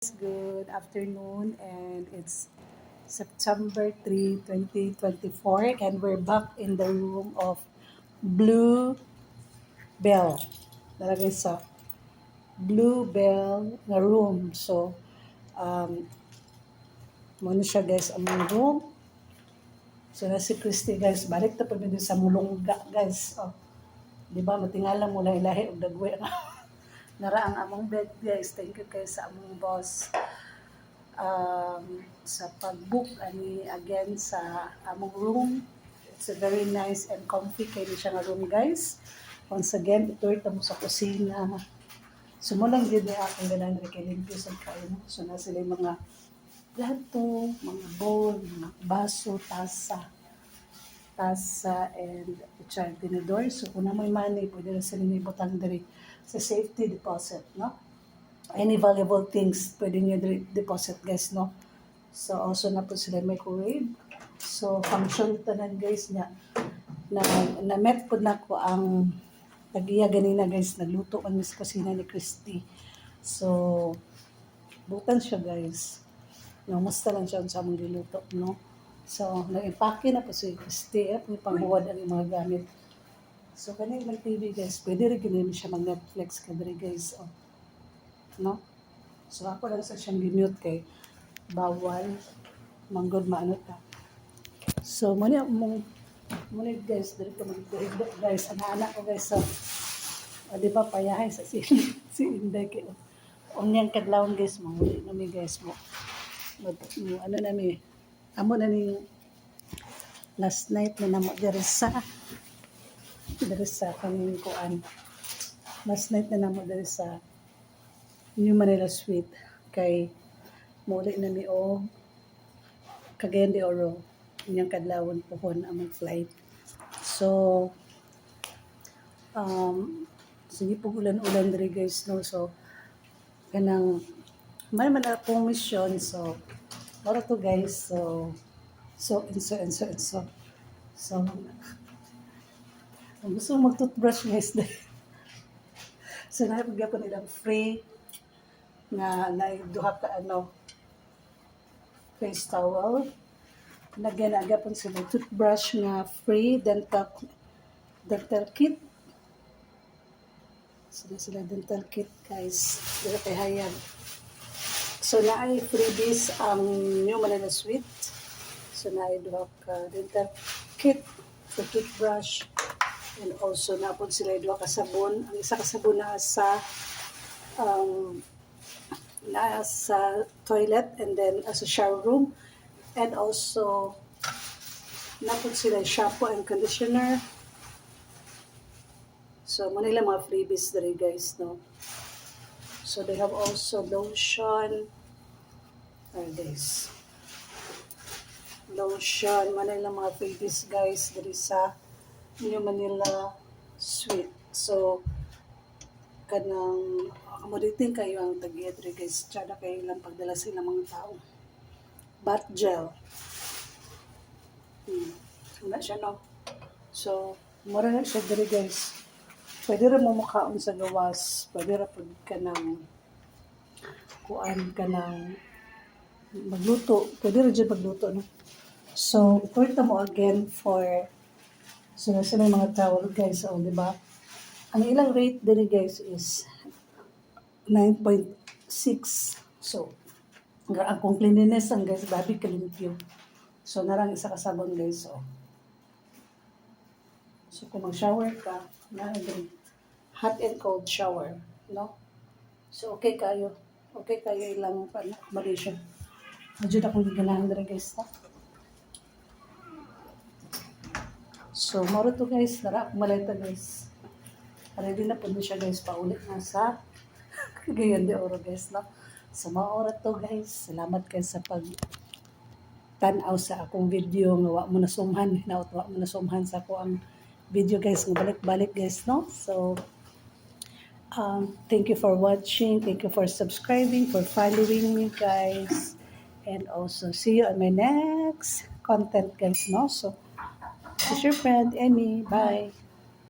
Good afternoon, and it's September 3, 2024, and we're back in the room of Blue Bell. Nalagay sa Blue Bell na room. So, muna siya guys ang mga room. So, na si Christy guys, balik na pa sa mulungga guys. Oh, di ba, matingala mo lahi-lahi o dagwe nara ang among bed guys. Thank you guys sa among boss. Sa pag-book ani again sa among room. It's a very nice and comfy kayo siya nga room guys. Once again, ito mo sa kusina. Sumulang din na akong ganan kay limpyo sa kayo. So na sila yung mga plato, mga bowl, mga baso, tasa, and child tinidor. So kung na may money, pwede na sila ibutang diri sa safety deposit, no? Any valuable things pwede nyo deposit guys, no? So also na po sila microwave. So function tanan guys niya na met po na ko ang tagiya ganina guys, nagluto ang sa kusina ni Christy. So butan siya guys, no, musta lang siya sa among giluto, no? So nag-impake na po si Christy at may panghuwad ang mga gamit. So kanina ng TV guys, pwede rin ganun siya mag-Netflix kadri guys, oh, no? So ako lang sa siyang ginute kay bawal manggod maano ta. So muna guys, diri ko magdiri guys, anak ko guys. So di ba payahay sa si Inday kay unyang kadlawon guys, manguli na mi guys mo. Ano na mi, amo na ni last night na namo diri sa kaning kuan. Last night na namo diri sa New Manila Suite kay muli na mi o Cagayan de Oro inyang kadlawon pohon among flight. So sige po ulan-ulan diri guys, no? So kanang man akong mission, so mara to guys. So kung gusto mo mag-toothbrush guys so naibigyan ko nilang free na duha ka face towel. Naganaga po sila toothbrush nga free, dental kit. Sila dental kit guys. Dila kay hayag. So naay freebies ang New Manila Suite. So naay duha ka dental kit for toothbrush, and also napod sila duha ka sabon. Ang isa ka sabon na sa toilet, and then as a shower room, and also napod sila shampoo and conditioner. So manila mga freebies diri guys, no? So they have also lotion guys, manila mga freebies guys diri sa New Manila Suite. So kanang accommodating kayo ang tag-iya diri guys, tsada kayo lang pagdala sila mga tao. Bath gel. Wala siya, no? So, mura na siya diri guys. Pwede rin mo makaon sa gawas. Pwede rin po ka ng kuan ka ng magluto. Pwede rin dyan magluto, no? So, ito mo again for sila mga towel guys. O, di ba? Ang ilang rate diri guys is 9.6. So, ang kung cleanliness ang guys, babi kalimpyo. So, narang isa kasabon guys. So kung mag-shower ka, hot and cold shower, no? So, okay kayo ilang accommodation. Medyo na kung ganahan dira guys, ha? So, moro to guys, nara akong malayta guys. Ready na po siya guys, paulit na sa Cagayan de Oro guys, no? So, maorat to guys. Salamat kayo sa tanaw sa akong video nga wa mo nasumhan sa ako ang video guys, nga balik-balik guys, no? So thank you for watching, thank you for subscribing, for following me guys, and also see you on my next content guys, no? So this is your friend Emmy, bye.